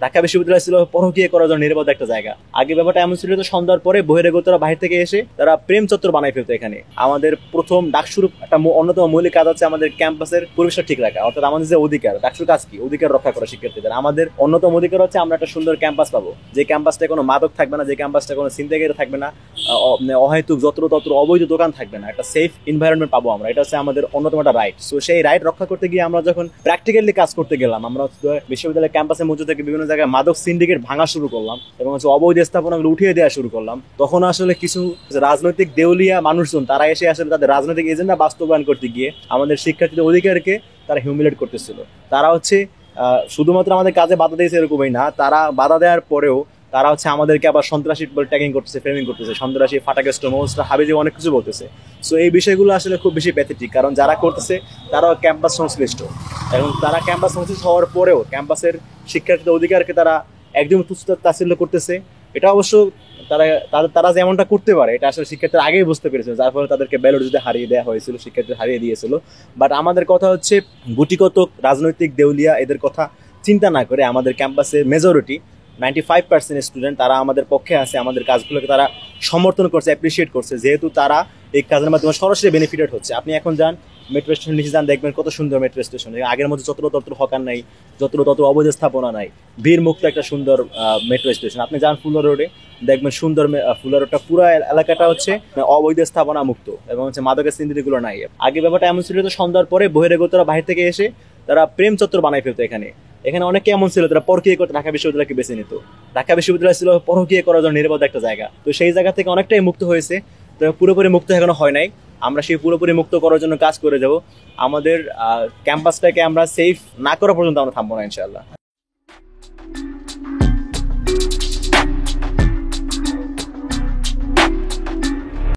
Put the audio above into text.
ঢাকা বিশ্ববিদ্যালয় ছিল পরকীয়া করার জন্য নিরাপদ একটা জায়গা। আগে ব্যাপারটা এমন ছিল যে সন্ধ্যার পরে বহিরাগতরা বাহির থেকে এসে তারা প্রেম চত্বর বানাই ফেলতো এখানে। আমাদের প্রথম ডাকসুর একটা অন্যতম মৌলিক কাজ হচ্ছে আমাদের ক্যাম্পাসের পরিবেশটা ঠিক রাখা, অর্থাৎ আমাদের যে অধিকার, ডাকসুর কাজ কি, অধিকার রক্ষা করা শিক্ষার্থীদের। আমাদের অন্যতম অধিকার হচ্ছে আমরা একটা সুন্দর ক্যাম্পাস পাবো, যে ক্যাম্পাসটা কোনো মাদক থাকবে না, যে ক্যাম্পাসটা কোনো ছিনতাইকারী থাকবে না, অহেতুক যত্র অবৈধ দোকান থাকবে না, একটা সেফ এনভায়রনমেন্ট পাবো আমরা। এটা হচ্ছে আমাদের অন্যতম একটা রাইট। সো সেই রাইট রক্ষা করতে গিয়ে আমরা যখন প্র্যাকটিক্যালি কাজ করতে গেলাম, আমরা বিশ্ববিদ্যালয়ের ক্যাম্পাসের মধ্যে থেকে বিভিন্ন জায়গায় মাদক সিন্ডিকেট ভাঙা শুরু করলাম এবং হচ্ছে অবৈধ স্থাপনাগুলো উঠিয়ে দেওয়া শুরু করলাম, তখন আসলে কিছু রাজনৈতিক দেউলিয়া মানুষজন তারা এসে আসলে তাদের রাজনৈতিক এজেন্ডা বাস্তবায়ন করতে গিয়ে আমাদের শিক্ষার্থীদের অধিকারকে তারা হিউমিলেট করতেছিল। তারা হচ্ছে শুধুমাত্র আমাদের কাজে বাধা দিয়েছে এরকমই না, তারা বাধা দেওয়ার পরেও তারা হচ্ছে আমাদেরকে আবার সন্ত্রাসী ট্যাগিং করতেছে, ফ্রেমিং করতেছে, সন্ত্রাসী, ফাটাকেস্ট, মোস্টা, হাবিজি, অনেক কিছু বলতেছে। সো এই বিষয়গুলো আসলে খুব বেশি প্যাথেটিক, কারণ যারা করতেছে তারাও ক্যাম্পাস সংশ্লিষ্ট এবং তারা ক্যাম্পাস সংশ্লিষ্ট হওয়ার পরেও ক্যাম্পাসের শিক্ষার্থীদের অধিকারকে তারা একদম তুচ্ছ তাচ্ছিল্য করতেছে। এটা অবশ্য তারা যেমনটা করতে পারে এটা আসলে শিক্ষার্থীরা আগেই বুঝতে পেরেছিল, যার ফলে তাদেরকে ব্যালট দিতে হারিয়ে দেওয়া হয়েছিল, শিক্ষার্থীরা হারিয়ে দিয়েছিল। বাট আমাদের কথা হচ্ছে গুটিকত রাজনৈতিক দেউলিয়া এদের কথা চিন্তা না করে আমাদের ক্যাম্পাসের মেজরিটি 95% স্টুডেন্ট তারা আমাদের পক্ষে আছে, আমাদের কাজগুলোকে তারা সমর্থন করছে, অ্যাপ্রিসিয়েট করছে, যেহেতু তারা এই কাজের মাধ্যমে সরাসরি বেনিফিটেড হচ্ছে। আপনি এখন যান মেট্রো স্টেশন নিচে যান, দেখবেন কত সুন্দর মেট্রো স্টেশন, আগের মধ্যে যত্র হকার নাই, যত্র অবৈধ স্থাপনা নাই, ভিড় মুক্ত একটা সুন্দর মেট্রো স্টেশন। আপনি যান ফুলা রোডে, দেখবেন সুন্দর ফুলা রোডটা পুরো এলাকাটা হচ্ছে অবৈধ স্থাপনা মুক্ত এবং হচ্ছে মাদকের সিন্ডিকেটগুলো নাই। আগে ব্যাপারটা এমন ছিল যে সন্ধ্যার পরে বহিরাগতরা বাহির থেকে এসে তারা প্রেম চত্বর বানাই ফেলতো এখানে। এখানে অনেকে এমন ছিল তারা পরকীয়া করতে ঢাকা বিশ্ববিদ্যালয়কে বেছে নিত। ঢাকা বিশ্ববিদ্যালয় ছিল পরকীয়া করার জন্য নিরাপদ একটা জায়গা। তো সেই জায়গা থেকে অনেকটাই মুক্ত হয়েছে, তো পুরোপুরি মুক্ত এখনো হয় নাই। আমরা সেই পুরোপুরি মুক্ত করার জন্য কাজ করে যাব। আমাদের ক্যাম্পাসটাকে আমরা সেফ না করা পর্যন্ত আমরা থামবো না ইনশাআল্লাহ।